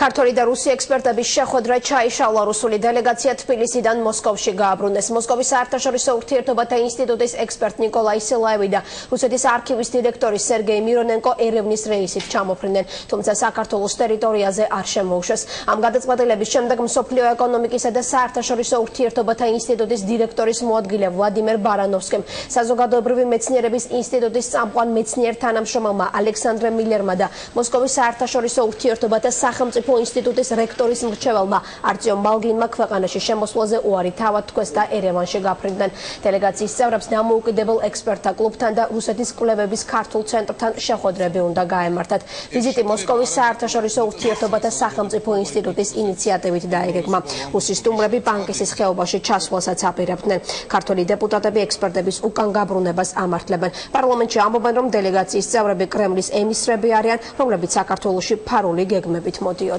ქართული და რუსი ექსპერტების შეხვედრა ჩაიშალა. რუსული დელეგაცია თბილისიდან მოსკოვში გააბრუნეს. მოსკოვის საერთაშორისო ურთიერთობათა ინსტიტუტის ექსპერტ ნიკოლაი სილაევი და რუსეთის არქივის დირექტორი სერგეი მირონენკო ერევნის რეისით ჩამოფრინდნენ, თუმცა საქართველოს ტერიტორიაზე არ შემოუშვეს. ამ გადაწყვეტილების შემდეგ მსოფლიო ეკონომიკისა და საერთაშორისო ურთიერთობათა ინსტიტუტის დირექტორის მოადგილე ვლადიმერ ბარანოვსკიმ, საზოგადოებრივი მეცნიერების ინსტიტუტის წამყვან მეცნიერ თანამშრომელმა ალექსანდრე მილერმა და მოსკოვის საერთაშორისო ურთიერთობათა სახელმწიფო ინსტიტუტის რექტორის მრჩეველმა არტიომ ბალგინმა ქვეყანაში შემოსვლაზე უარი თავად თქვეს და ერევანში გაფრინდნენ. დელეგაციის წევრებს დამოუკიდებელ ექსპერტთა კლუბთან და რუსეთის კვლევების ქართულ ცენტრთან შეხვედრები უნდა გაემართათ. ვიზიტი მოსკოვის საერთაშორისო ურთიერთობათა სახელმწიფო ინსტიტუტის ინიციატივით დაიგეგმა. რუსის სტუმრები პანკისის ხეობაში ჩასვლასაც აპირებდნენ. ქართული დეპუტატები ექსპერტების უკან გაბრუნებას ამართლებენ. პარლამენტში ამბობენ, რომ დელეგაციის წევრები კრემლის ემისრები არიან, რომლებიც საქართველოში ფარული გეგმებით მოდიოდნენ.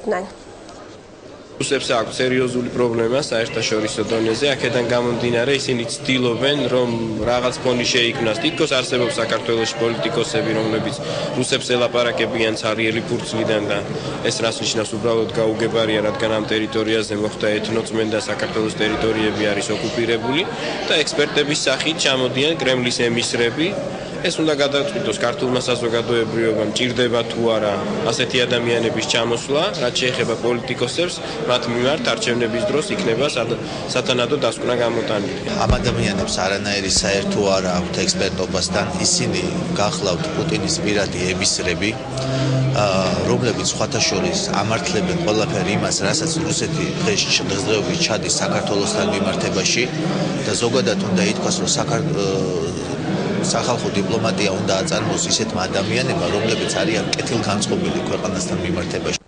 რუსებს აქვს სერიოზული პრობლემა საერთაშორისო დონეზე, აქედან გამომდინარე ისინი ცდილობენ, რომ რაღაც ფონი შეიქმნას. თითქოს არსებობს საქართველოში პოლიტიკოსები, რომლებიც რუსებს ელაპარაკებიან ცარიელი ფურცლიდან და ეს რას ნიშნავს, უბრალოდ გაუგებარია, რადგან ამ ტერიტორიაზე მოხდა ეთნოწმენდა, საქართველოს ტერიტორიები არის ოკუპირებული და ექსპერტების სახით ჩამოდიან კრემლის ემისრები. ეს უნდა გადაწყვიტოს ქართულმა საზოგადოებრივობამ, ჭირდება თუ არა ასეთი ადამიანების ჩამოსვლა, რაც შეეხება პოლიტიკოსებს, მათ მიმართ არჩევნების დროს იქნება სათანადო დასკვნა გამოტანილი. ამ ადამიანებს არანაირი საერთო არ აქვთ ექსპერტობასთან, ისინი გახლავთ პუტინის პირადი ემისრები, რომლებიც სხვათა შორის ამართლებენ ყველაფერი იმას, რასაც რუსეთი დღესდღეობით ჩადის საქართველოსთან მიმართებაში და ზოგადად უნდა ითქვას, რომ სახალხო დიპლომატია უნდა აწარმოოს ისეთმა ადამიანებმა, რომლებიც არიან კეთილგანწყობილი ქვეყანასთან მიმართებაში.